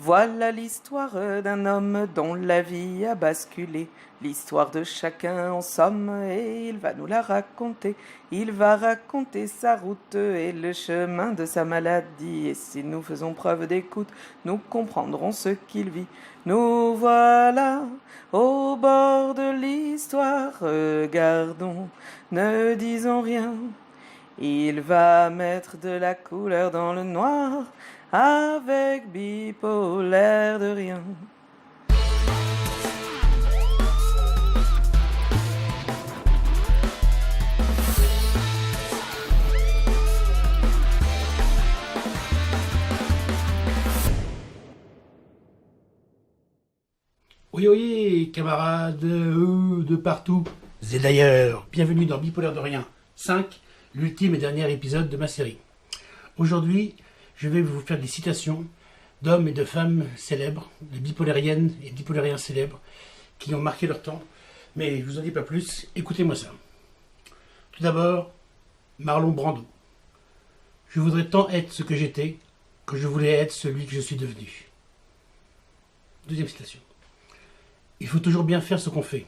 Voilà l'histoire d'un homme dont la vie a basculé, l'histoire de chacun en somme, et il va nous la raconter. Il va raconter sa route et le chemin de sa maladie, et si nous faisons preuve d'écoute, nous comprendrons ce qu'il vit. Nous voilà au bord de l'histoire, regardons, ne disons rien. Il va mettre de la couleur dans le noir, avec bipolaire de rien. Oui, oui, camarades de partout et d'ailleurs, bienvenue dans Bipolaire de Rien 5, l'ultime et dernier épisode de ma série. Aujourd'hui, je vais vous faire des citations d'hommes et de femmes célèbres, de bipolariennes et bipolariens célèbres, qui ont marqué leur temps. Mais je vous en dis pas plus, écoutez-moi ça. Tout d'abord, Marlon Brando. Je voudrais tant être ce que j'étais, que je voulais être celui que je suis devenu. Deuxième citation. Il faut toujours bien faire ce qu'on fait,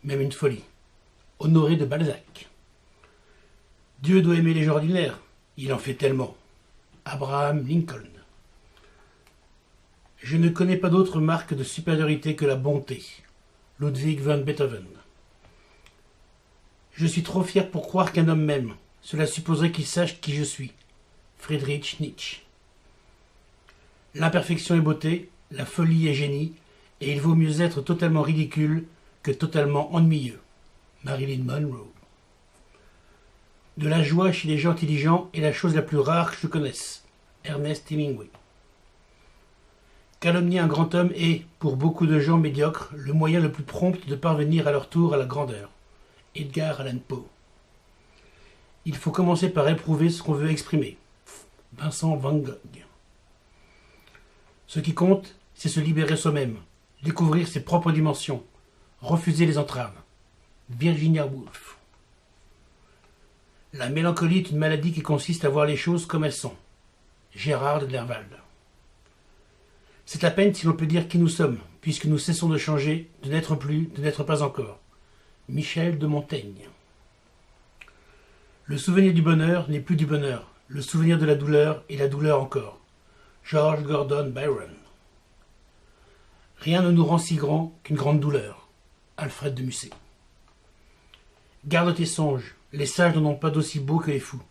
même une folie. Honoré de Balzac. Dieu doit aimer les gens ordinaires, il en fait tellement. Abraham Lincoln. Je ne connais pas d'autre marque de supériorité que la bonté. Ludwig van Beethoven. Je suis trop fier pour croire qu'un homme m'aime. Cela supposerait qu'il sache qui je suis. Friedrich Nietzsche. L'imperfection est beauté, la folie est génie, et il vaut mieux être totalement ridicule que totalement ennuyeux. Marilyn Monroe. De la joie chez les gens intelligents est la chose la plus rare que je connaisse. Ernest Hemingway. Calomnier un grand homme est, pour beaucoup de gens médiocres, le moyen le plus prompt de parvenir à leur tour à la grandeur. Edgar Allan Poe. Il faut commencer par éprouver ce qu'on veut exprimer. Vincent van Gogh. Ce qui compte, c'est se libérer soi-même, découvrir ses propres dimensions, refuser les entraves. Virginia Woolf. La mélancolie est une maladie qui consiste à voir les choses comme elles sont. Gérard de Nerval. C'est à peine si l'on peut dire qui nous sommes, puisque nous cessons de changer, de n'être plus, de n'être pas encore. Michel de Montaigne. Le souvenir du bonheur n'est plus du bonheur, le souvenir de la douleur est la douleur encore. George Gordon Byron. Rien ne nous rend si grand qu'une grande douleur. Alfred de Musset. Garde tes songes, les sages n'en ont pas d'aussi beau que les fous.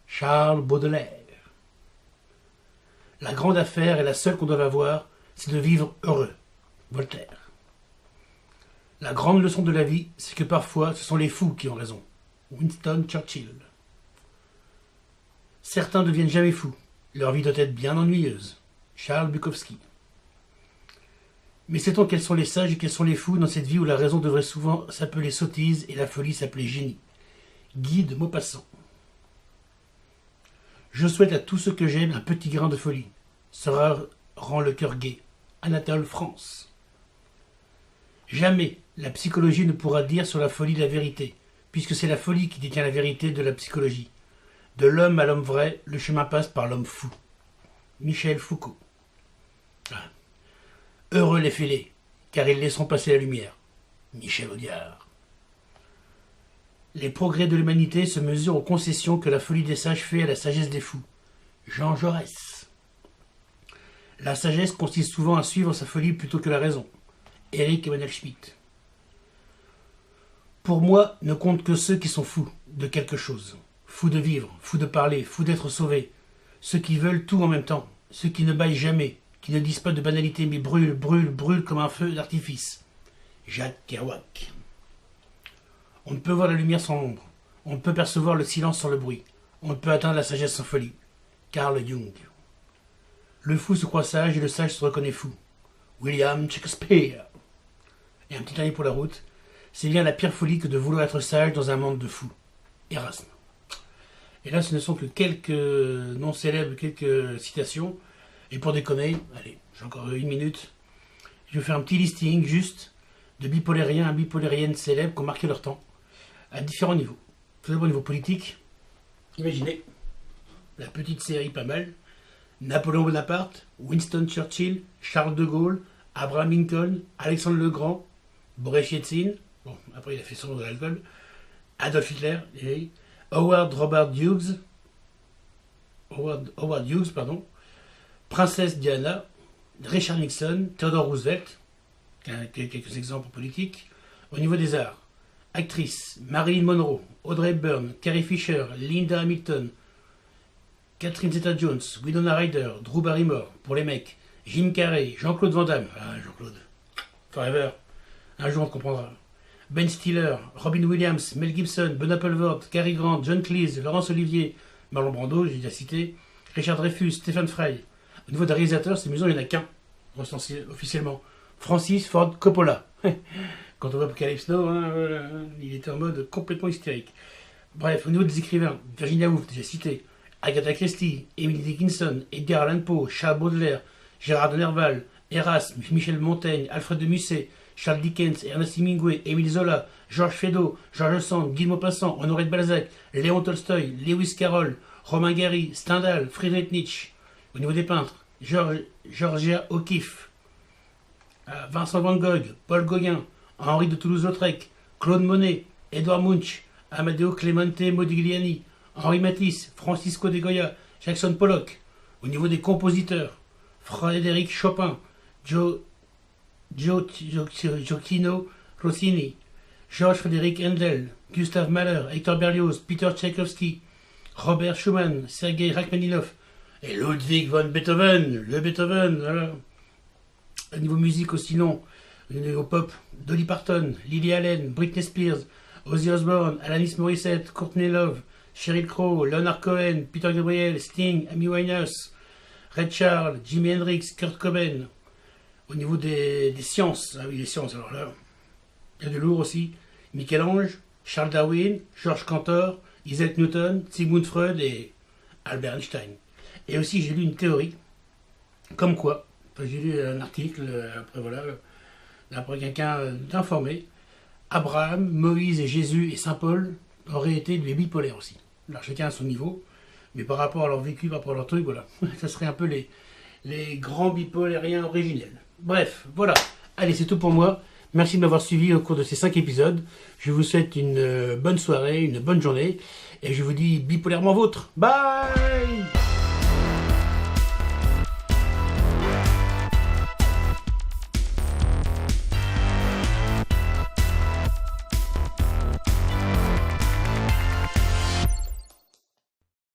Charles Baudelaire. La grande affaire et la seule qu'on doit avoir, c'est de vivre heureux. Voltaire. La grande leçon de la vie, c'est que parfois ce sont les fous qui ont raison. Winston Churchill. Certains ne deviennent jamais fous, leur vie doit être bien ennuyeuse. Charles Bukowski. Mais sait-on quels sont les sages et quels sont les fous dans cette vie où la raison devrait souvent s'appeler sottise et la folie s'appeler génie? Guy de Maupassant. Je souhaite à tous ceux que j'aime un petit grain de folie. Cela rend le cœur gai. Anatole France. Jamais la psychologie ne pourra dire sur la folie la vérité, puisque c'est la folie qui détient la vérité de la psychologie. De l'homme à l'homme vrai, le chemin passe par l'homme fou. Michel Foucault. Heureux les fêlés, car ils laisseront passer la lumière. Michel Audiard. Les progrès de l'humanité se mesurent aux concessions que la folie des sages fait à la sagesse des fous. Jean Jaurès. La sagesse consiste souvent à suivre sa folie plutôt que la raison. Éric Emmanuel Schmitt. Pour moi, ne comptent que ceux qui sont fous de quelque chose. Fous de vivre, fous de parler, fous d'être sauvés. Ceux qui veulent tout en même temps, ceux qui ne bâillent jamais, qui ne disent pas de banalité mais brûlent, brûlent, brûlent comme un feu d'artifice. Jacques Kerouac. On ne peut voir la lumière sans l'ombre. On ne peut percevoir le silence sans le bruit. On ne peut atteindre la sagesse sans folie. Carl Jung. Le fou se croit sage et le sage se reconnaît fou. William Shakespeare. Et un petit dernier pour la route. C'est bien la pire folie que de vouloir être sage dans un monde de fous. Erasme. Et là, ce ne sont que quelques noms célèbres, quelques citations. Et pour déconner, allez, j'ai encore une minute. Je vais faire un petit listing juste de bipolariens et bipolariennes célèbres qui ont marqué leur temps à différents niveaux. Tout d'abord au niveau politique. Imaginez la petite série pas mal Napoléon Bonaparte, Winston Churchill, Charles de Gaulle, Abraham Lincoln, Alexandre le Grand, Boris Yeltsin, bon, après il a fait son nom de l'alcool, Adolf Hitler, et Howard Hughes, pardon, Princesse Diana, Richard Nixon, Theodore Roosevelt, quelques exemples politiques. Au niveau des arts, actrices, Marilyn Monroe, Audrey Hepburn, Carrie Fisher, Linda Hamilton, Catherine Zeta-Jones, Winona Ryder, Drew Barrymore, pour les mecs, Jim Carrey, Jean-Claude Van Damme, ah Jean-Claude, forever, un jour on te comprendra, Ben Stiller, Robin Williams, Mel Gibson, Ben Appleford, Cary Grant, John Cleese, Laurence Olivier, Marlon Brando, j'ai déjà cité, Richard Dreyfuss, Stephen Fry. Au niveau des réalisateurs, c'est amusant, il n'y en a qu'un, recensé officiellement, Francis Ford Coppola. Quand on voit Apocalypse Now, il était en mode complètement hystérique. Bref, au niveau des écrivains, Virginia Woolf, déjà cité, Agatha Christie, Emily Dickinson, Edgar Allan Poe, Charles Baudelaire, Gérard de Nerval, Erasme, Michel Montaigne, Alfred de Musset, Charles Dickens, Ernest Hemingway, Émile Zola, Georges Feydeau, Georges Sand, Guy de Maupassant, Honoré de Balzac, Léon Tolstoï, Lewis Carroll, Romain Gary, Stendhal, Friedrich Nietzsche. Au niveau des peintres, Georgia O'Keeffe, Vincent Van Gogh, Paul Gauguin, Henri de Toulouse-Lautrec, Claude Monet, Édouard Munch, Amadeo Clemente Modigliani, Henri Matisse, Francisco de Goya, Jackson Pollock. Au niveau des compositeurs, Frédéric Chopin, Gioacchino Rossini, Georges Frédéric Handel, Gustave Mahler, Hector Berlioz, Peter Tchaïkovski, Robert Schumann, Sergei Rachmaninoff et Ludwig van Beethoven, le Beethoven, voilà. Au niveau musique aussi non, au niveau pop, Dolly Parton, Lily Allen, Britney Spears, Ozzy Osbourne, Alanis Morissette, Courtney Love, Sheryl Crow, Leonard Cohen, Peter Gabriel, Sting, Amy Winehouse, Ray Charles, Jimi Hendrix, Kurt Cobain. Au niveau des sciences, ah oui, les sciences, alors là, il y a de lourd aussi, Michel-Ange, Charles Darwin, Georges Cantor, Isaac Newton, Sigmund Freud et Albert Einstein. Et aussi, j'ai lu une théorie, comme quoi, j'ai lu un article, après voilà, d'après quelqu'un d'informé, Abraham, Moïse et Jésus et Saint Paul auraient été des bipolaires aussi. Alors chacun à son niveau, mais par rapport à leur vécu, par rapport à leur truc, voilà, ça serait un peu les grands bipolariens originels. Bref, voilà, allez, c'est tout pour moi. Merci de m'avoir suivi au cours de ces 5 épisodes. Je vous souhaite une bonne soirée, une bonne journée, et je vous dis bipolairement vôtre. Bye!